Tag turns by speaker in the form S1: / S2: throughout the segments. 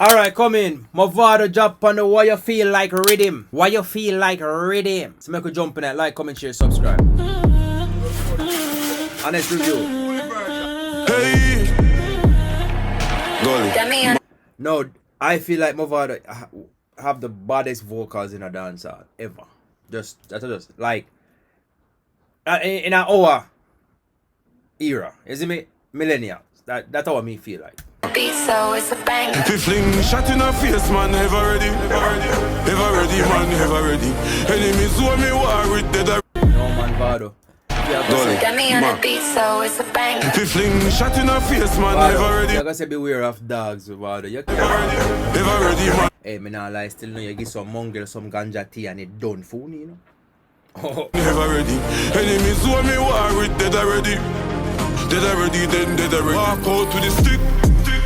S1: Alright, come in. Mavado drop on the Why You Feel Like Riddim. Why You Feel Like Riddim. So make a jump in that, like, comment, share, subscribe. Honest review.
S2: Hey, Golly.
S1: No, I feel like Mavado have the baddest vocals in a dancehall ever. That's just like in our era, isn't it? Millennials. That's how me feel like.
S3: So it's a bang.
S2: If you fling shot in her face, man, ever ready, man, ever ready. Enemies who me war with dead.
S1: No man, Vado.
S3: Got me on a beat, so it's a bang.
S2: If you fling shot in her face, man, ever ready.
S1: You're gonna say beware of dogs, Vado. You can't.
S2: Ever ready, man.
S1: Hey, me not lie, still know you give some mongrel, some ganja tea and it done fool, you know. Oh.
S2: Ever ready. Enemies who me war with dead already. Dead already, then dead already. Walk out to the stick.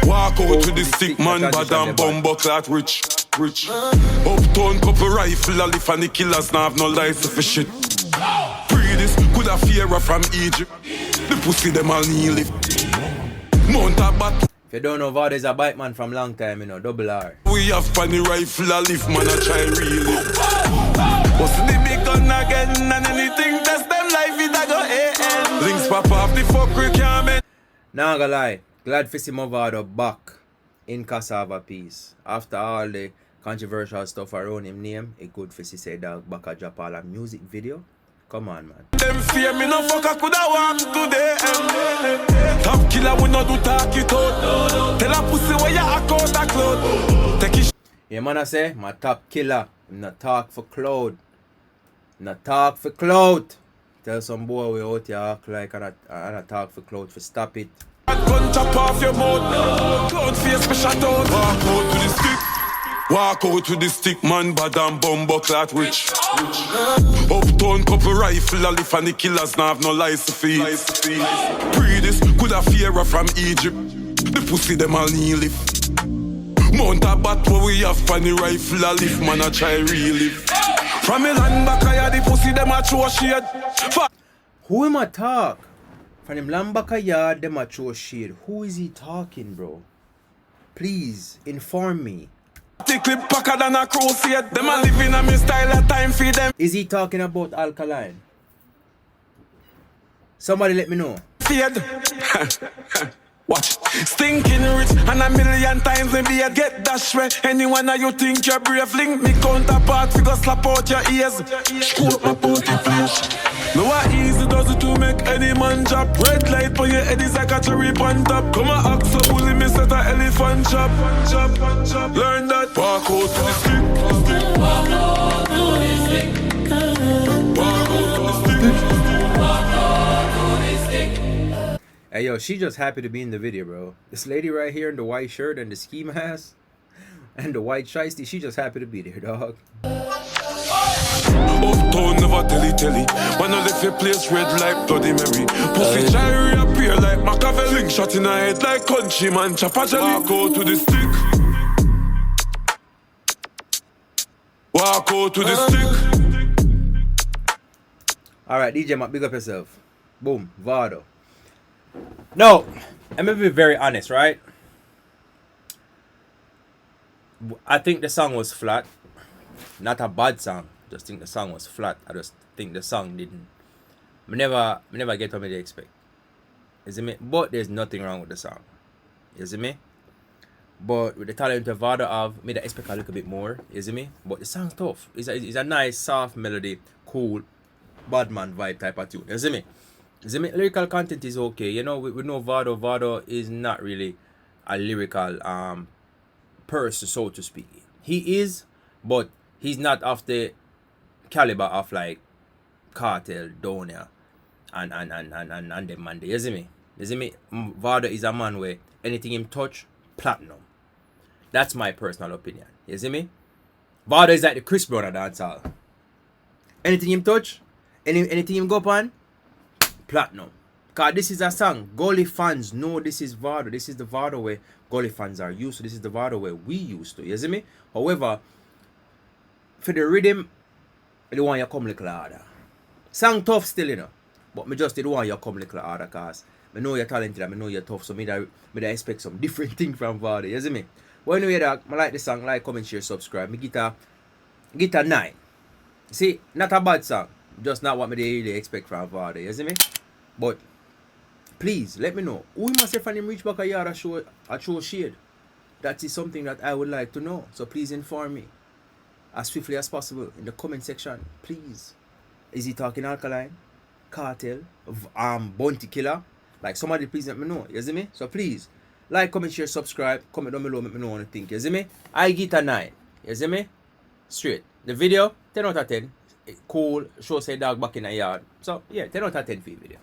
S2: Walk out to the stick, man, bad and bumbo clat rich. Uptown couple rifle, a lift and the killers now have no license for shit. Free this, could have fear from Egypt. The pussy them all kneel lift. Mount a bat.
S1: If you don't know, Vado is a bike man from long time, you know, double R.
S2: We have funny rifle, a lift, man, a try really. What's the big gun again, and anything test them life, it a go AM. Links pop off the fuck we can't make.
S1: Nah, gonna lie. Glad to see Mavado back in Cassava Piece. After all the controversial stuff around him name, it good for say dog back a drop all a music video. Come on, man.
S2: Them fear me no fuck I coulda walk today. Top killer we no do talk it out. Tell a pussy where you act out a cloud. Take it.
S1: Yeah, man, I say my top killer. Not talk for cloud. Not talk for cloud. Tell some boy we out here act like and I talk for cloud for stop it.
S2: Gun chop off your mouth. Cloud face me shut out. Walk out to the stick. Walk out to the stick, man, bad and bumbo clat rich. Uptown couple rifle, a lift and the killers now have no license for it. Free this, could have fear from Egypt. The pussy them all kneel lift. Mount a bat where we have funny rifle, a lift, man, a try relive. From a land back I the pussy them a throw shade.
S1: Who am I talk? From him Lambaka yard, them a throw shade. Who is he talking, bro? Please inform me.
S2: The clip packer than a crusade. Them a living on me style of time for them.
S1: Is he talking about alkaline? Somebody let me know.
S2: Feared. Watch. Stinking rich and a million times maybe I get dash way. Anyone that you think you're brave, link me counterpart figure slap out your ears. Screw up my booty flesh. No how easy does it to make any man drop. Red light for your head is like a cherry on top. Come on, ask so bully me set a elephant chop. Learn that. Walk out to the stick. Walk out to the stick. Walk out to the stick. Walk out to the stick.
S1: Hey yo, she just happy to be in the video, bro. This lady right here in the white shirt and the ski mask and the white shiesty, she just happy to be there, dog.
S2: Uptown never telly. When I left your place red like Bloody Mary. Pussy try reappear like Machiavelli. Shot in her head like countryman chopper jelly. Walk out to the stick. Walk out to the stick.
S1: Alright, DJ Mac, big up yourself. Boom, Vado. No, I'm gonna be very honest, right? I think the song was flat. Not a bad song. Just think the song was flat. I just think the song didn't. Me never get what me expect. You see me? But there's nothing wrong with the song. You see me? But with the talent of Vado have, me expect a little bit more. You see me? But the song's tough. It's a nice, soft melody, cool, badman vibe type of tune. You see me? The lyrical content is okay. You know, we know Vado. Vado is not really a lyrical person, so to speak. He is, but he's not of the caliber of like Cartel, Donia, and them man. You see me? You see me? Vado is a man where anything him touch, platinum. That's my personal opinion. You see me? Vado is like the Chris Brown of dancehall. Anything him touch, anything him go upon, platinum. Cause this is a song. Gully fans know this is Vado. This is the Vado way Gully fans are used to. This is the Vado way we used to. You see me? However, for the Riddim, I don't want you come little harder. Song tough still, you know. But me just don't want you come little harder cause I know you're talented and I know you're tough. So me da expect some different thing from Vado. You see me? But anyway, dog, I like the song, like, comment, share, subscribe. Me get a 9. See, not a bad song. Just not what me really expect from Mavado, you see me? But please let me know. Who myself and him reach back a yard a show shade? That is something that I would like to know. So please inform me as swiftly as possible in the comment section. Please. Is he talking alkaline? Cartel? Bounty killer? Like somebody please let me know. You see me? So please. Like, comment, share, subscribe. Comment down below, let me know what you think. You see me? I get a 9. You see me? Straight. The video, 10 out of 10. Cool. Show say dog back in the yard. So yeah, 10 out of 10 for the video.